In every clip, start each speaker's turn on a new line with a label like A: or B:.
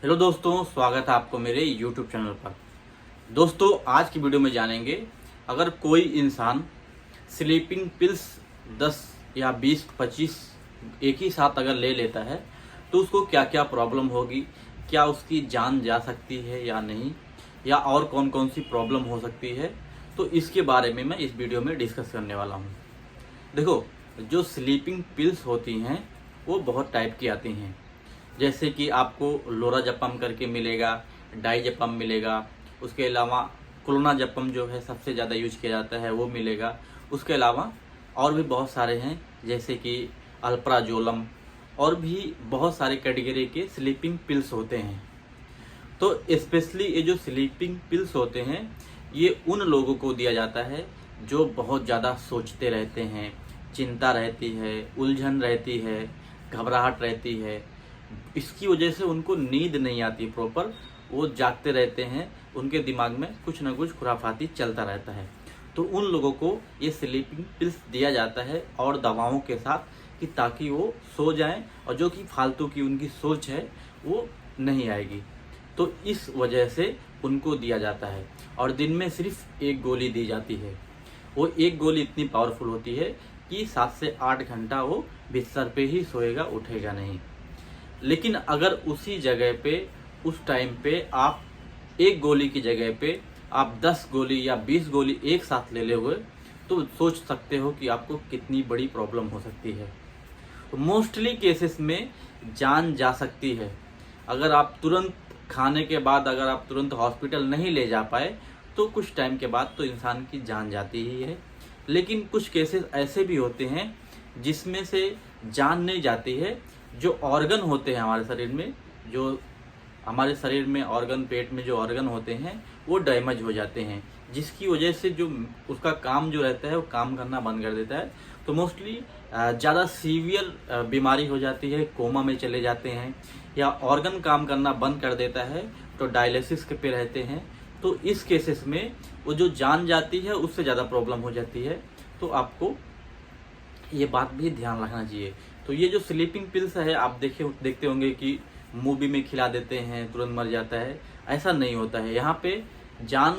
A: Hello दोस्तों, स्वागत है आपको मेरे YouTube चैनल पर। दोस्तों, आज की वीडियो में जानेंगे अगर कोई इंसान स्लीपिंग पिल्स 10 या 20-25 एक ही साथ अगर ले लेता है तो उसको क्या क्या प्रॉब्लम होगी, क्या उसकी जान जा सकती है या नहीं, या और कौन कौन सी प्रॉब्लम हो सकती है, तो इसके बारे में मैं इस वीडियो में डिस्कस करने वाला हूँ। देखो, जो स्लीपिंग पिल्स होती हैं वो बहुत टाइप की आती हैं। जैसे कि आपको लोराजपम करके मिलेगा, डाइजपम मिलेगा, उसके अलावा क्लोनाजपम जो है सबसे ज़्यादा यूज किया जाता है वो मिलेगा। उसके अलावा और भी बहुत सारे हैं जैसे कि अल्प्राजोलम, और भी बहुत सारे कैटेगरी के स्लीपिंग पिल्स होते हैं। तो स्पेशली ये जो स्लीपिंग पिल्स होते हैं ये उन लोगों को दिया जाता है जो बहुत ज़्यादा सोचते रहते हैं, चिंता रहती है, उलझन रहती है, घबराहट रहती है। इसकी वजह से उनको नींद नहीं आती प्रॉपर, वो जागते रहते हैं, उनके दिमाग में कुछ ना कुछ खुराफाती चलता रहता है। तो उन लोगों को ये स्लीपिंग पिल्स दिया जाता है और दवाओं के साथ, कि ताकि वो सो जाएं और जो कि फालतू की उनकी सोच है वो नहीं आएगी। तो इस वजह से उनको दिया जाता है और दिन में सिर्फ एक गोली दी जाती है। वो एक गोली इतनी पावरफुल होती है कि 7 से 8 घंटा वो बिस्तर पे ही सोएगा, उठेगा नहीं। लेकिन अगर उसी जगह पे उस टाइम पे आप एक गोली की जगह पे आप 10 गोली या 20 गोली एक साथ ले हुए तो सोच सकते हो कि आपको कितनी बड़ी प्रॉब्लम हो सकती है। तो मोस्टली केसेस में जान जा सकती है। अगर आप तुरंत खाने के बाद अगर आप तुरंत हॉस्पिटल नहीं ले जा पाए तो कुछ टाइम के बाद तो इंसान की जान जाती ही है। लेकिन कुछ केसेस ऐसे भी होते हैं जिसमें से जान नहीं जाती है। जो ऑर्गन होते हैं हमारे शरीर में, जो हमारे शरीर में ऑर्गन, पेट में जो ऑर्गन होते हैं वो डैमेज हो जाते हैं, जिसकी वजह से जो उसका काम जो रहता है वो काम करना बंद कर देता है। तो मोस्टली ज़्यादा सीवियर बीमारी हो जाती है, कोमा में चले जाते हैं, या ऑर्गन काम करना बंद कर देता है तो डायलिसिस के पे रहते हैं। तो इस केसेस में वो जो जान जाती है उससे ज़्यादा प्रॉब्लम हो जाती है। तो आपको ये बात भी ध्यान रखना चाहिए। तो ये जो स्लीपिंग पिल्स है, आप देखते होंगे कि मूवी में खिला देते हैं तुरंत मर जाता है, ऐसा नहीं होता है। यहाँ पे जान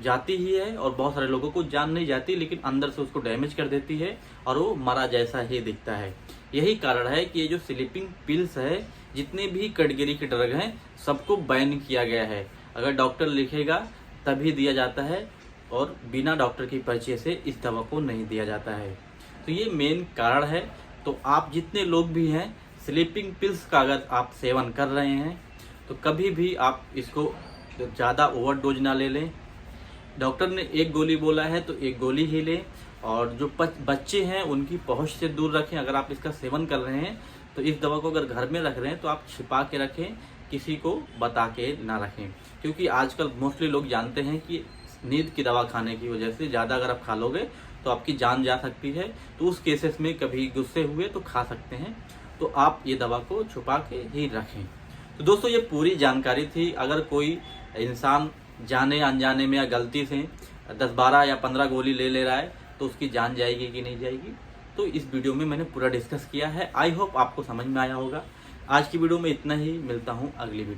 A: जाती ही है और बहुत सारे लोगों को जान नहीं जाती, लेकिन अंदर से उसको डैमेज कर देती है और वो मरा जैसा ही दिखता है। यही कारण है कि ये जो स्लीपिंग पिल्स है, जितने भी कैटेगरी के ड्रग हैं सबको बैन किया गया है। अगर डॉक्टर लिखेगा तभी दिया जाता है और बिना डॉक्टर की पर्ची से इस दवा को नहीं दिया जाता है। तो ये मेन कारण है। तो आप जितने लोग भी हैं स्लीपिंग पिल्स का अगर आप सेवन कर रहे हैं तो कभी भी आप इसको ज़्यादा ओवरडोज ना ले लें। डॉक्टर ने एक गोली बोला है तो एक गोली ही लें, और जो बच्चे हैं उनकी पहुंच से दूर रखें। अगर आप इसका सेवन कर रहे हैं तो इस दवा को अगर घर में रख रहे हैं तो आप छिपा के रखें, किसी को बता के ना रखें। क्योंकि आजकल मोस्टली लोग जानते हैं कि नींद की दवा खाने की वजह से ज़्यादा अगर आप खा लोगे तो आपकी जान जा सकती है। तो उस केसेस में कभी गुस्से हुए तो खा सकते हैं। तो आप ये दवा को छुपा के ही रखें। तो दोस्तों, ये पूरी जानकारी थी। अगर कोई इंसान जाने अनजाने में या गलती से 10, 12 या 15 गोली ले रहा है तो उसकी जान जाएगी कि नहीं जाएगी, तो इस वीडियो में मैंने पूरा डिस्कस किया है। आई होप आपको समझ में आया होगा। आज की वीडियो में इतना ही, मिलता हूँ अगली वीडियो।